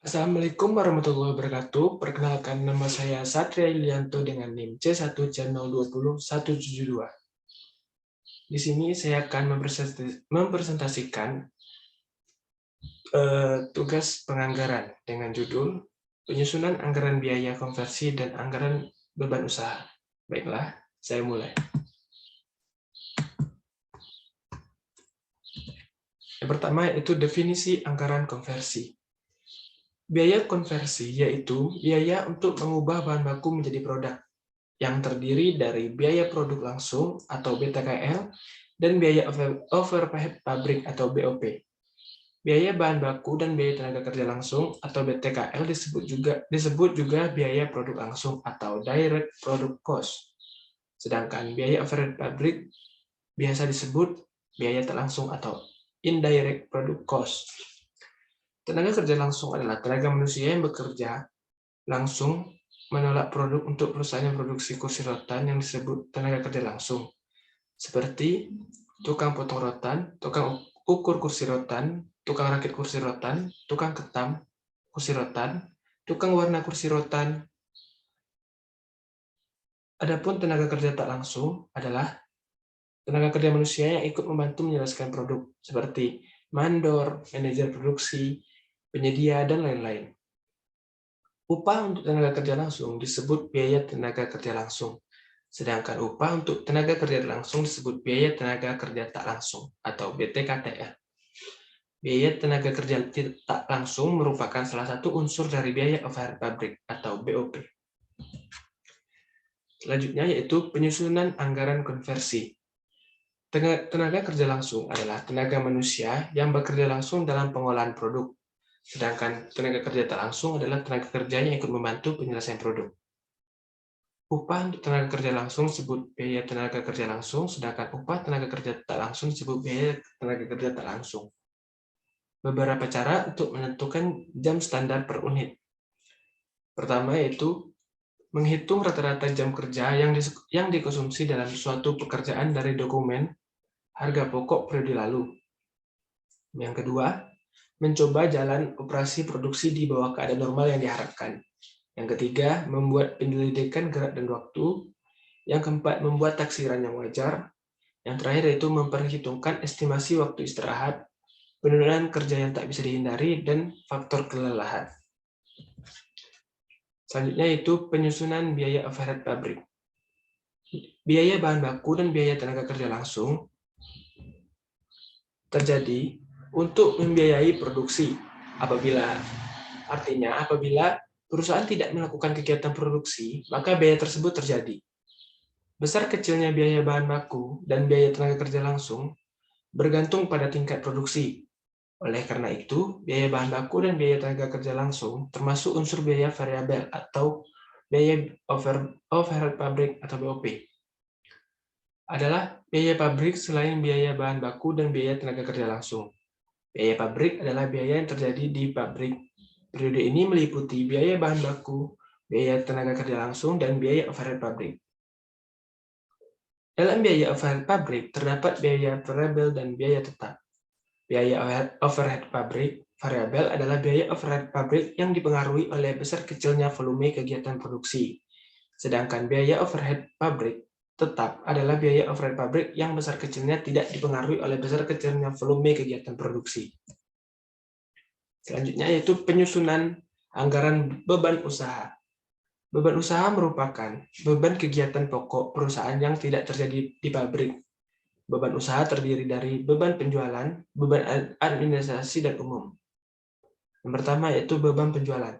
Assalamualaikum warahmatullahi wabarakatuh. Perkenalkan, nama saya Satria Yulianto dengan NIM C1C020172. Di sini saya akan mempresentasikan tugas penganggaran dengan judul Penyusunan Anggaran Biaya Konversi dan Anggaran Beban Usaha. Baiklah, saya mulai. Yang pertama yaitu definisi anggaran konversi. Biaya konversi yaitu biaya untuk mengubah bahan baku menjadi produk, yang terdiri dari biaya produk langsung atau BTKL dan biaya overhead pabrik atau BOP. Biaya bahan baku dan biaya tenaga kerja langsung atau BTKL disebut juga biaya produk langsung atau direct product cost. Sedangkan biaya overhead pabrik biasa disebut biaya tak langsung atau indirect product cost. Tenaga kerja langsung adalah tenaga manusia yang bekerja langsung menolak produk untuk perusahaan yang produksi kursi rotan yang disebut tenaga kerja langsung, seperti tukang potong rotan, tukang ukur kursi rotan, tukang rakit kursi rotan, tukang ketam kursi rotan, tukang warna kursi rotan. Adapun tenaga kerja tak langsung adalah tenaga kerja manusia yang ikut membantu menjelaskan produk, seperti mandor, manajer produksi, penyedia, dan lain-lain. Upah untuk tenaga kerja langsung disebut biaya tenaga kerja langsung, sedangkan upah untuk tenaga kerja langsung disebut biaya tenaga kerja tak langsung atau BTKTL. Biaya tenaga kerja tak langsung merupakan salah satu unsur dari biaya overhead pabrik atau BOP. Selanjutnya yaitu penyusunan anggaran konversi. Tenaga kerja langsung adalah tenaga manusia yang bekerja langsung dalam pengolahan produk. Sedangkan tenaga kerja tak langsung adalah tenaga kerja yang ikut membantu penyelesaian produk. Upah untuk tenaga kerja langsung disebut biaya tenaga kerja langsung, sedangkan upah tenaga kerja tak langsung disebut biaya tenaga kerja tak langsung. Beberapa cara untuk menentukan jam standar per unit. Pertama yaitu menghitung rata-rata jam kerja yang dikonsumsi dalam suatu pekerjaan dari dokumen harga pokok periode lalu. Yang kedua, mencoba jalan operasi produksi di bawah keadaan normal yang diharapkan. Yang ketiga, membuat penyelidikan gerak dan waktu. Yang keempat, membuat taksiran yang wajar. Yang terakhir yaitu memperhitungkan estimasi waktu istirahat, penurunan kerja yang tak bisa dihindari, dan faktor kelelahan. Selanjutnya yaitu penyusunan biaya overhead pabrik. Biaya bahan baku dan biaya tenaga kerja langsung terjadi untuk membiayai produksi. Artinya, apabila perusahaan tidak melakukan kegiatan produksi, maka biaya tersebut terjadi. Besar kecilnya biaya bahan baku dan biaya tenaga kerja langsung bergantung pada tingkat produksi. Oleh karena itu, biaya bahan baku dan biaya tenaga kerja langsung termasuk unsur biaya variabel atau biaya overhead pabrik atau BOP. Adalah biaya pabrik selain biaya bahan baku dan biaya tenaga kerja langsung. Biaya pabrik adalah biaya yang terjadi di pabrik. Periode ini meliputi biaya bahan baku, biaya tenaga kerja langsung, dan biaya overhead pabrik. Dalam biaya overhead pabrik terdapat biaya variabel dan biaya tetap. Biaya overhead pabrik variabel adalah biaya overhead pabrik yang dipengaruhi oleh besar kecilnya volume kegiatan produksi. Sedangkan biaya overhead pabrik tetap adalah biaya overhead pabrik yang besar kecilnya tidak dipengaruhi oleh besar kecilnya volume kegiatan produksi. Selanjutnya yaitu penyusunan anggaran beban usaha. Beban usaha merupakan beban kegiatan pokok perusahaan yang tidak terjadi di pabrik. Beban usaha terdiri dari beban penjualan, beban administrasi, dan umum. Yang pertama yaitu beban penjualan.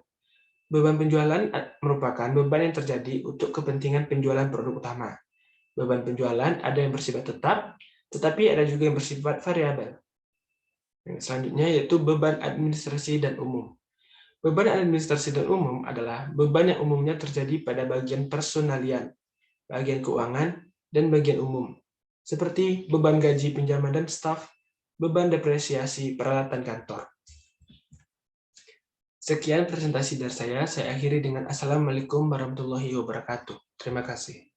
Beban penjualan merupakan beban yang terjadi untuk kepentingan penjualan produk utama. Beban penjualan ada yang bersifat tetap, tetapi ada juga yang bersifat variabel. Selanjutnya yaitu beban administrasi dan umum. Beban administrasi dan umum adalah beban yang umumnya terjadi pada bagian personalian, bagian keuangan, dan bagian umum, seperti beban gaji pinjaman dan staf, beban depresiasi peralatan kantor. Sekian presentasi dari saya akhiri dengan Assalamualaikum warahmatullahi wabarakatuh. Terima kasih.